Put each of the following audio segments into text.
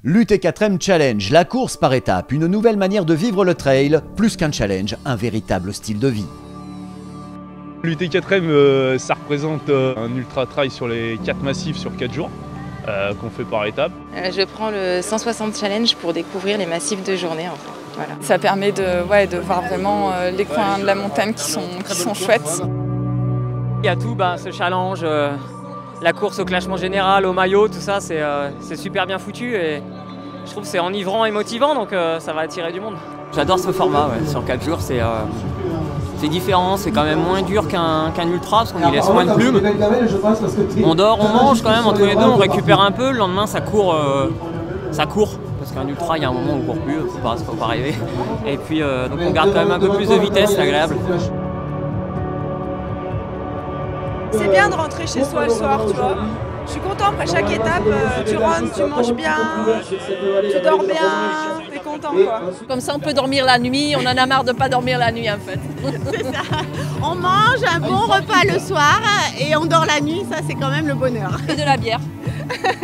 L'UT4M Challenge, la course par étapes, une nouvelle manière de vivre le trail, plus qu'un challenge, un véritable style de vie. L'UT4M, ça représente un ultra trail sur les 4 massifs sur 4 jours qu'on fait par étapes. Je prends le 160 Challenge pour découvrir les massifs de journée. En fait. Voilà. Ça permet de voir vraiment les coins de la montagne qui sont chouettes. Il y a tout, ce challenge, la course au classement général, au maillot, tout ça, c'est super bien foutu et je trouve que c'est enivrant et motivant, donc ça va attirer du monde. J'adore ce format, sur 4 jours, c'est différent, c'est quand même moins dur qu'un ultra parce qu'on y laisse moins de plumes. On dort, on mange quand même entre les deux, on récupère un peu, le lendemain ça court. Parce qu'un ultra, il y a un moment où on court plus, faut pas rêver. Et puis donc on garde quand même un peu plus de vitesse, c'est agréable. C'est bien de rentrer chez soi le soir, tu vois. Je suis content après chaque étape, tu rentres, tu manges bien, tu dors bien, t'es content quoi. Comme ça on peut dormir la nuit, on en a marre de pas dormir la nuit en fait. C'est ça, on mange un bon repas le soir et on dort la nuit, ça c'est quand même le bonheur. Et de la bière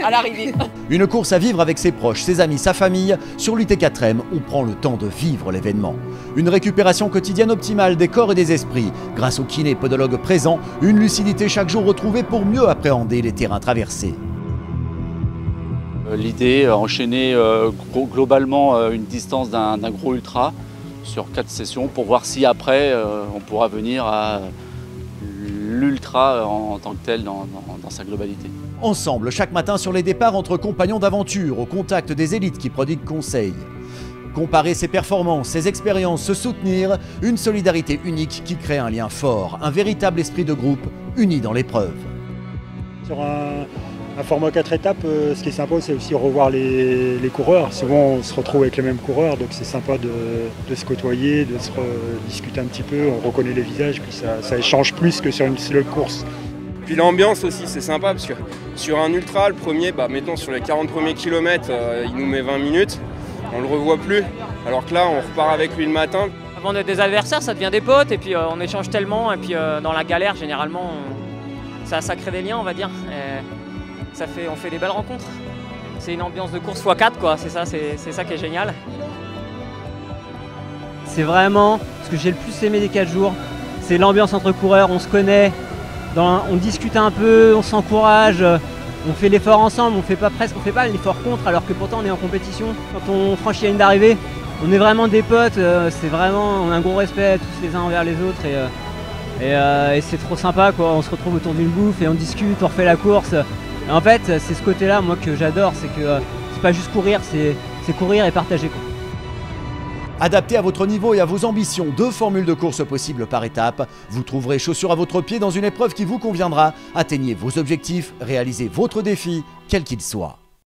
à l'arrivée. Une course à vivre avec ses proches, ses amis, sa famille. Sur l'UT4M, on prend le temps de vivre l'événement. Une récupération quotidienne optimale des corps et des esprits. Grâce au kiné podologue présent, une lucidité chaque jour retrouvée pour mieux appréhender les terrains traversés. L'idée, enchaîner globalement une distance d'un gros ultra sur 4 sessions pour voir si après on pourra venir à l'ultra en tant que tel dans sa globalité. Ensemble, chaque matin sur les départs entre compagnons d'aventure, au contact des élites qui prodiguent conseils. Comparer ses performances, ses expériences, se soutenir, une solidarité unique qui crée un lien fort, un véritable esprit de groupe uni dans l'épreuve. Sur un format 4 étapes, ce qui est sympa, c'est aussi revoir les coureurs. Souvent, on se retrouve avec les mêmes coureurs, donc c'est sympa de se côtoyer, de se discuter un petit peu, on reconnaît les visages, puis ça échange plus que sur une seule course. Puis l'ambiance aussi, c'est sympa, parce que sur un ultra, le premier, mettons sur les 40 premiers kilomètres, il nous met 20 minutes, on le revoit plus, alors que là, on repart avec lui le matin. Avant d'être des adversaires, ça devient des potes, et puis on échange tellement, et puis dans la galère, généralement, ça crée des liens, on va dire. Et on fait des belles rencontres. C'est une ambiance de course x4, quoi. C'est ça qui est génial. C'est vraiment ce que j'ai le plus aimé des 4 jours, c'est l'ambiance entre coureurs, on se connaît, on discute un peu, on s'encourage, on fait l'effort ensemble, on fait pas l'effort contre alors que pourtant on est en compétition. Quand on franchit la ligne d'arrivée, on est vraiment des potes, on a un gros respect tous les uns envers les autres et c'est trop sympa quoi. On se retrouve autour d'une bouffe et on discute, on refait la course. Et en fait, c'est ce côté-là, moi, que j'adore, c'est que c'est pas juste courir, c'est courir et partager. Quoi. Adapté à votre niveau et à vos ambitions, 2 formules de course possibles par étape. Vous trouverez chaussures à votre pied dans une épreuve qui vous conviendra. Atteignez vos objectifs, réalisez votre défi, quel qu'il soit.